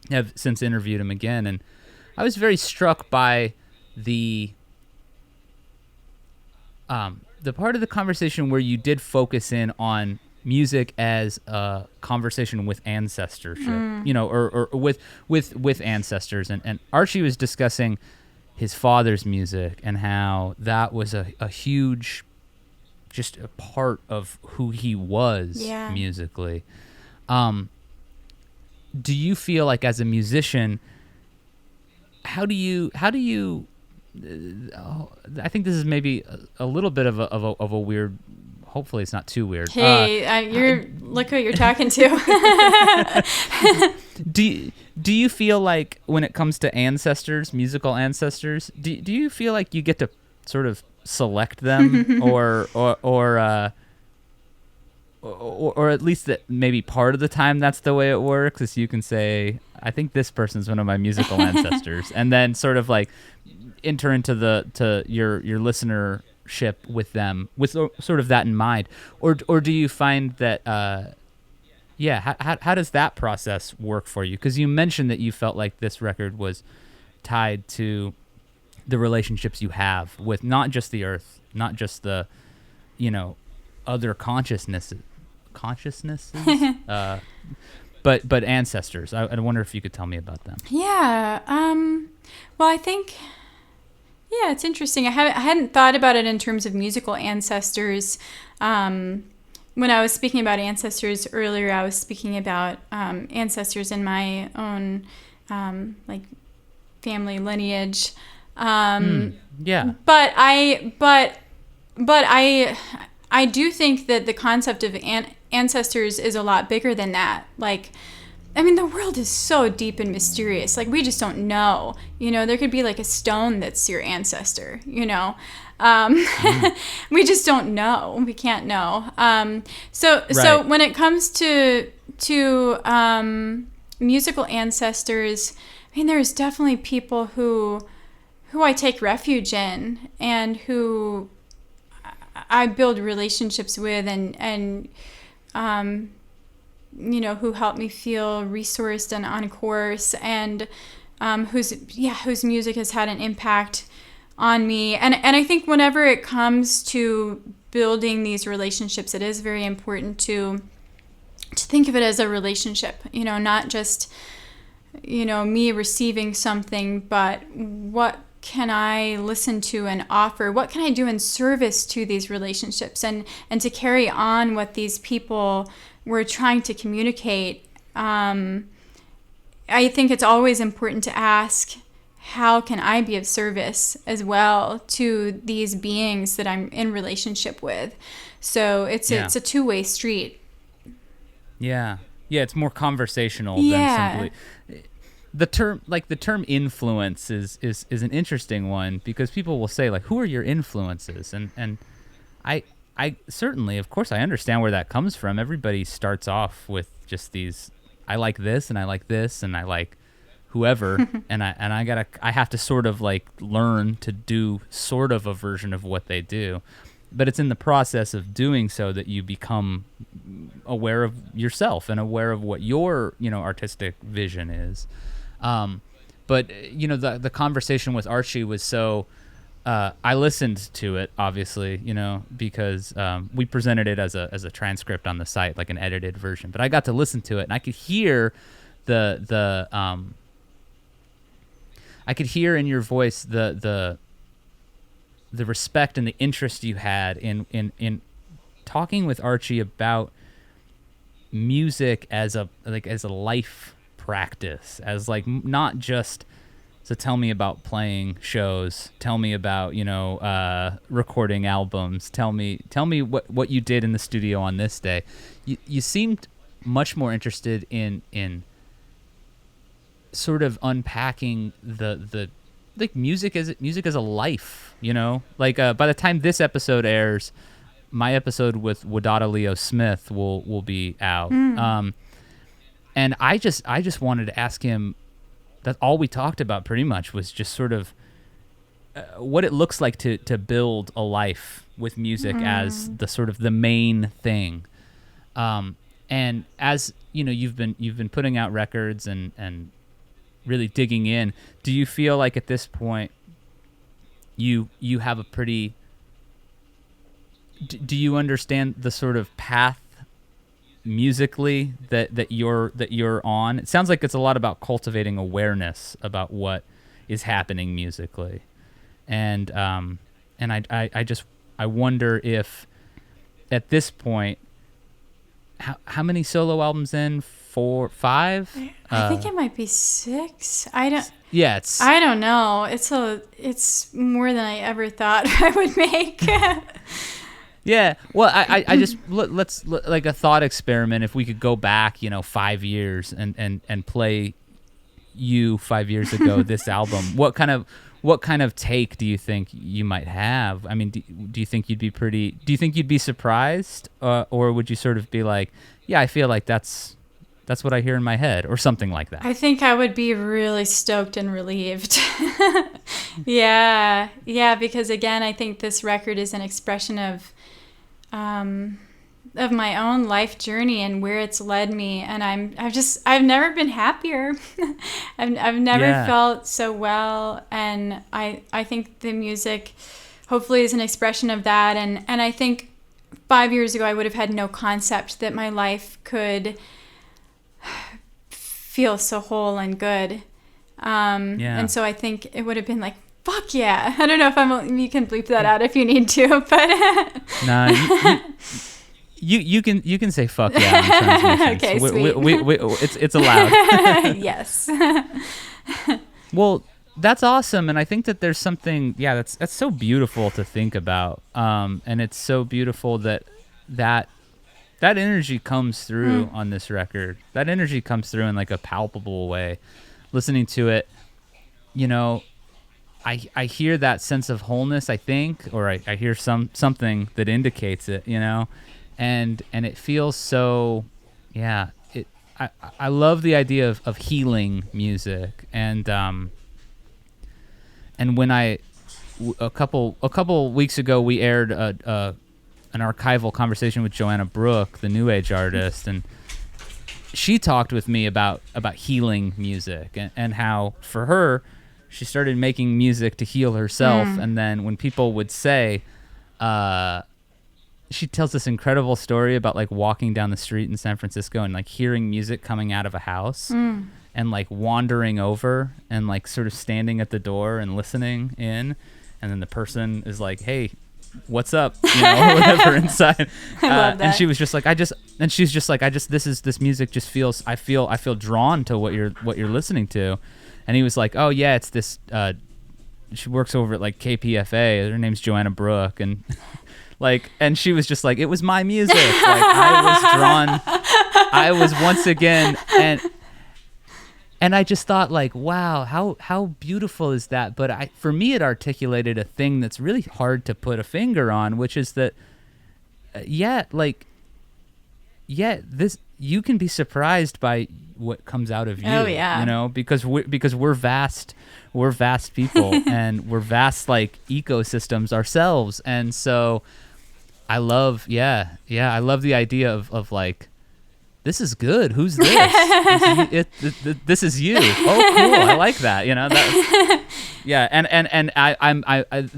have since interviewed him again, and I was very struck by the part of the conversation where you did focus in on music as a conversation with ancestorship, or with ancestors, and Archie was discussing his father's music and how that was a huge, just a part of who he was musically. Do you feel like as a musician, how do you I think this is maybe a little bit of a weird, hopefully it's not too weird.
Hey, look who you're talking to.
Do you feel like when it comes to ancestors, musical ancestors, do you feel like you get to sort of select them or at least that maybe part of the time that's the way it works, is you can say, I think this person's one of my musical ancestors, and then sort of like enter into your listenership with them with sort of that in mind, or do you find that how does that process work for you? Because you mentioned that you felt like this record was tied to the relationships you have with not just the earth, not just the other consciousnesses, but ancestors. I wonder if you could tell me about them.
Well, I think, it's interesting. I hadn't thought about it in terms of musical ancestors. When I was speaking about ancestors earlier, I was speaking about ancestors in my own like family lineage. But I do think that the concept of ancestors is a lot bigger than that. Like, I mean, the world is so deep and mysterious. Like, we just don't know. There could be like a stone that's your ancestor, We just don't know. We can't know. So when it comes to musical ancestors, I mean, there's definitely people who I take refuge in and who I build relationships with and who help me feel resourced and on course, and whose music has had an impact on me. And I think whenever it comes to building these relationships, it is very important to think of it as a relationship, not just, me receiving something, but what can I listen to and offer? What can I do in service to these relationships and to carry on what these people were trying to communicate? I think it's always important to ask, how can I be of service as well to these beings that I'm in relationship with? So it's a two-way street.
Yeah, it's more conversational than simply. The term influence is an interesting one, because people will say, like, who are your influences? And I certainly, of course, I understand where that comes from. Everybody starts off with just these, I like this and I like this and I like whoever and I have to sort of like learn to do sort of a version of what they do. But it's in the process of doing so that you become aware of yourself and aware of what your, artistic vision is. But the conversation with Archie was so, I listened to it, obviously, because we presented it as a transcript on the site, like an edited version. But I got to listen to it, and I could hear I could hear in your voice the respect and the interest you had in talking with Archie about music as a life practice, as like not just So tell me about playing shows. Tell me about, recording albums. Tell me what you did in the studio on this day. You seemed much more interested in sort of unpacking the like music as a life, Like by the time this episode airs, my episode with Wadada Leo Smith will be out. And I just wanted to ask him, that all we talked about pretty much was just sort of what it looks like to build a life with music as the sort of the main thing. And as you've been putting out records and really digging in, do you feel like at this point you have a pretty, do you understand the sort of path musically that you're on? It sounds like it's a lot about cultivating awareness about what is happening musically, and I wonder if at this point, how many solo albums in? 4, 5?
I think it might be 6.
Yeah,
I don't know. It's more than I ever thought I would make.
Yeah, well, I just let's like a thought experiment. If we could go back, 5 years and play you 5 years ago this album, what kind of take do you think you might have? I mean, do you think you'd be do you think you'd be surprised, or would you sort of be like, yeah, I feel like that's what I hear in my head, or something like that?
I think I would be really stoked and relieved. Yeah, because again, I think this record is an expression of my own life journey and where it's led me, and I've never been happier. I've never felt so well, and I think the music hopefully is an expression of that, and I think 5 years ago I would have had no concept that my life could feel so whole and good. And so I think it would have been like, fuck yeah. I don't know if you can bleep that out if you need to, but
nah, you can say fuck yeah.
Okay, sweet.
It's allowed.
Yes.
Well, that's awesome, and I think that there's something, that's so beautiful to think about, and it's so beautiful that energy comes through on this record. That energy comes through in like a palpable way. Listening to it, I hear that sense of wholeness, I think, or I hear something that indicates it, and it feels so, I love the idea of healing music, and when a couple weeks ago we aired an archival conversation with Joanna Brooke, the New Age artist, and she talked with me about healing music and how for her, she started making music to heal herself. And then when people would say, she tells this incredible story about like walking down the street in San Francisco and like hearing music coming out of a house and like wandering over and like sort of standing at the door and listening in. And then the person is like, hey, what's up, or whatever inside.
I love that.
And she was just like, this music just feels, I feel drawn to what you're listening to. And he was like, oh yeah, it's this, she works over at like KPFA. Her name's Joanna Brooke. And and she was just like, it was my music. Like I was once again, and I just thought like, wow, how beautiful is that? But for me, it articulated a thing that's really hard to put a finger on, which is that, this, you can be surprised by what comes out of you.
Oh yeah.
Because we're vast people and we're vast like ecosystems ourselves, and so I love I love the idea of like, this is good. Who's this? This is you. Oh, cool. I like that. And I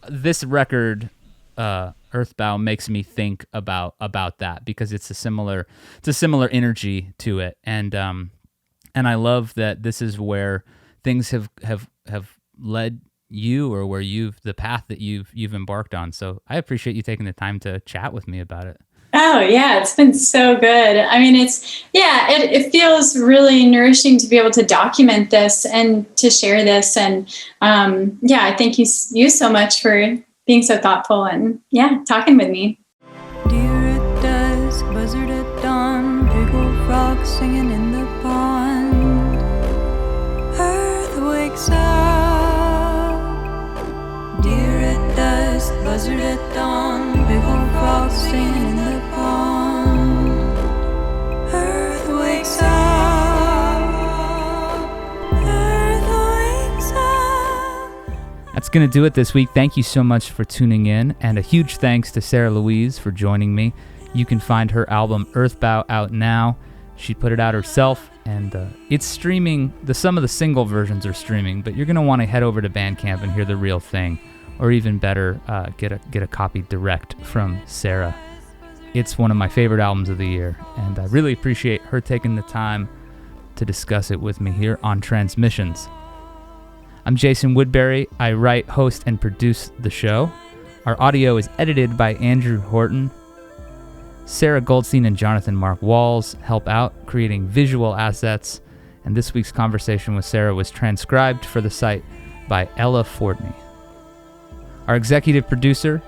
this record, Earthbound, makes me think about that because it's a similar energy to it, and I love that this is where things have led you, or the path that you've embarked on. So I appreciate you taking the time to chat with me about it.
Oh yeah, it's been so good. I mean, it feels really nourishing to be able to document this and to share this. And I thank you so much for being so thoughtful and talking with me.
Deer at dusk, buzzard at dawn, big old frog singing in the pond. Earth wakes up. Deer at dusk, buzzard at dawn, big old frog singing in the pond. Earth wakes up. Earth wakes up.
That's going to do it this week. Thank you so much for tuning in, and a huge thanks to Sarah Louise for joining me. You can find her album Earthbow out now. She put it out herself, and it's streaming. Some of the single versions are streaming, but you're going to want to head over to Bandcamp and hear the real thing, or even better, get a copy direct from Sarah. It's one of my favorite albums of the year, and I really appreciate her taking the time to discuss it with me here on Transmissions. I'm Jason Woodbury. I write, host, and produce the show. Our audio is edited by Andrew Horton. Sarah Goldstein and Jonathan Mark Walls help out creating visual assets, and this week's conversation with Sarah was transcribed for the site by Ella Fortney. Our executive producer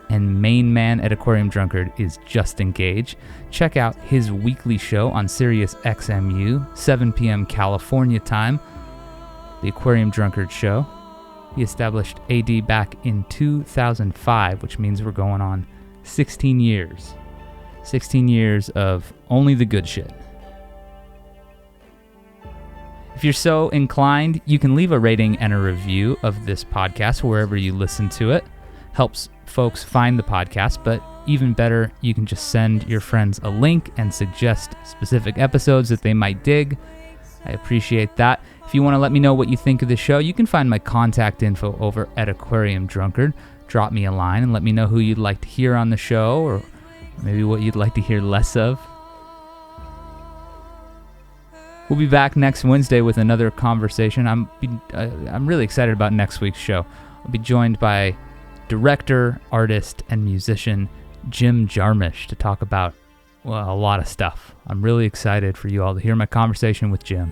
and main man at Aquarium Drunkard is Justin Gage. Check out his weekly show on Sirius XMU, 7 p.m. California time, The Aquarium Drunkard Show. He established AD back in 2005, which means we're going on 16 years. 16 years of only the good shit. If you're so inclined, you can leave a rating and a review of this podcast wherever you listen to it. Helps folks find the podcast, but even better, you can just send your friends a link and suggest specific episodes that they might dig. I appreciate that. If you want to let me know what you think of the show, you can find my contact info over at Aquarium Drunkard. Drop me a line and let me know who you'd like to hear on the show, or maybe what you'd like to hear less of. We'll be back next Wednesday with another conversation. I'm really excited about next week's show. I'll be joined by director, artist, and musician Jim Jarmusch to talk about, well, a lot of stuff. I'm really excited for you all to hear my conversation with Jim.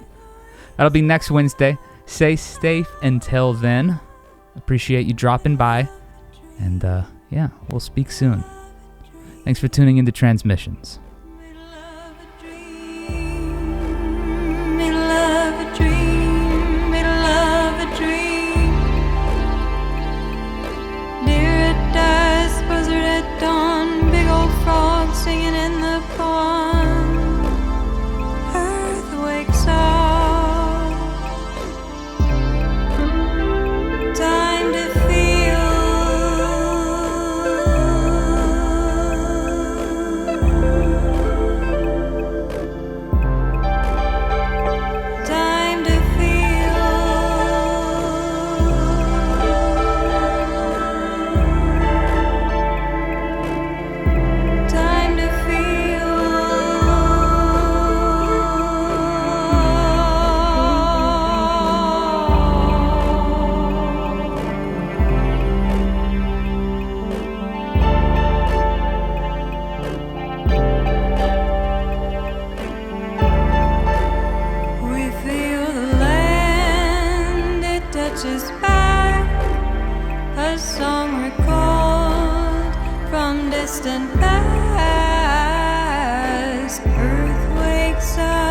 That'll be next Wednesday. Stay safe until then. Appreciate you dropping by. And we'll speak soon. Thanks for tuning into Transmissions.
Singing in the pond, earth wakes up. Time to feel. Time to feel. Time to we feel the land, it touches back, a song recalled from distant past. Earth wakes up.